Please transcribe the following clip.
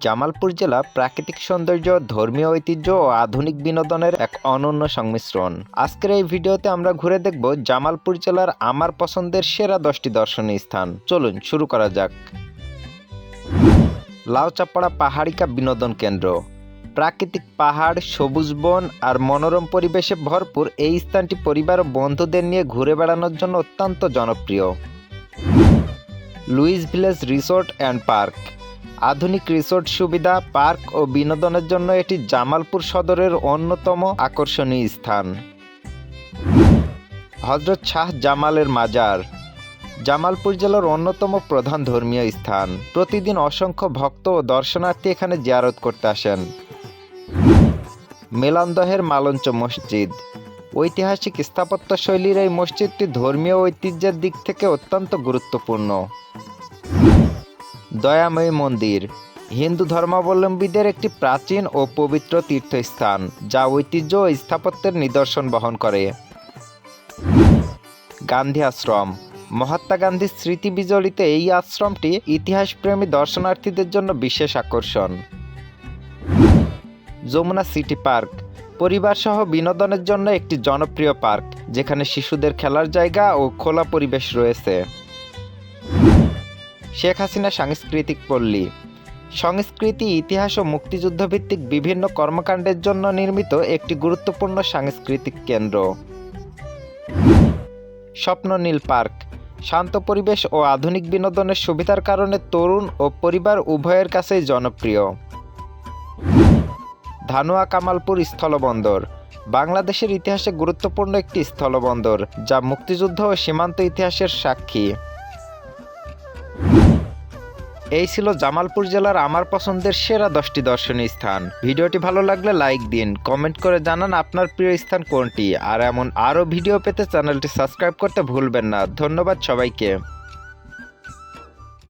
জামালপুর জেলা প্রাকৃতিক সৌন্দর্য, ধর্মীয় ঐতিহ্য ও আধুনিক বিনোদনের এক অনন্য সংমিশ্রণ। আজকের এই ভিডিওতে আমরা ঘুরে দেখব জামালপুর জেলার আমার পছন্দের সেরা 10টি দর্শনীয় স্থান। চলুন শুরু করা যাক। লাউচাপাড়া পাহাড়িকা বিনোদন কেন্দ্র। প্রাকৃতিক পাহাড়, সবুজ বন আর মনোরম পরিবেশে ভরপুর এই স্থানটি পরিবার ও বন্ধুদের নিয়ে ঘুরে বেড়ানোর জন্য অত্যন্ত জনপ্রিয়। Lewis village resort and park. আধুনিক রিসোর্ট সুবিধা, পার্ক ও বিনোদনের জন্য এটি জামালপুর সদরের অন্যতম আকর্ষণীয় স্থান। হযরত শাহ জামালের মাজার। জামালপুর জেলার অন্যতম প্রধান ধর্মীয় স্থান। প্রতিদিন অসংখ্য ভক্ত ও দর্শনার্থী এখানে জিয়ারত করতে আসেন। মেলান্দহের মালঞ্চ মসজিদ। ঐতিহাসিক স্থাপত্যশৈলীর এই মসজিদটি ধর্মীয় ঐতিহ্যের দিক থেকে অত্যন্ত গুরুত্বপূর্ণ। দয়াময়ী মন্দির। হিন্দু ধর্মাবলম্বীদের একটি প্রাচীন ও পবিত্র তীর্থস্থান, যা ঐতিহ্য ও স্থাপত্যের নিদর্শন বহন করে। গান্ধী আশ্রম। মহাত্মা গান্ধীর স্মৃতি বিজড়িত এই আশ্রমটি ইতিহাসপ্রেমী দর্শনার্থীদের জন্য বিশেষ আকর্ষণ। Jamuna city park. পরিবারসহ বিনোদনের জন্য একটি জনপ্রিয় পার্ক, যেখানে শিশুদের খেলার জায়গা ও খোলা পরিবেশ রয়েছে। শেখ হাসিনা সাংস্কৃতিক পল্লী। সংস্কৃতি, ইতিহাস ও মুক্তিযুদ্ধভিত্তিক বিভিন্ন কর্মকাণ্ডের জন্য নির্মিত একটি গুরুত্বপূর্ণ সাংস্কৃতিক কেন্দ্র। স্বপ্ননীল পার্ক। শান্ত পরিবেশ ও আধুনিক বিনোদনের সুবিধার কারণে তরুণ ও পরিবার উভয়ের কাছেই জনপ্রিয়। ধানুয়া কামালপুর স্থলবন্দর। বাংলাদেশের ইতিহাসে গুরুত্বপূর্ণ একটি স্থলবন্দর, যা মুক্তিযুদ্ধ ও সীমান্ত ইতিহাসের সাক্ষী। এই ছিল জামালপুর জেলার আমার পছন্দের সেরা 10টি দর্শনীয় স্থান। ভিডিওটি ভালো লাগলে লাইক দিন, কমেন্ট করে জানান আপনার প্রিয় স্থান কোনটি, আর এমন আরও ভিডিও পেতে চ্যানেলটি সাবস্ক্রাইব করতে ভুলবেন না। ধন্যবাদ সবাইকে।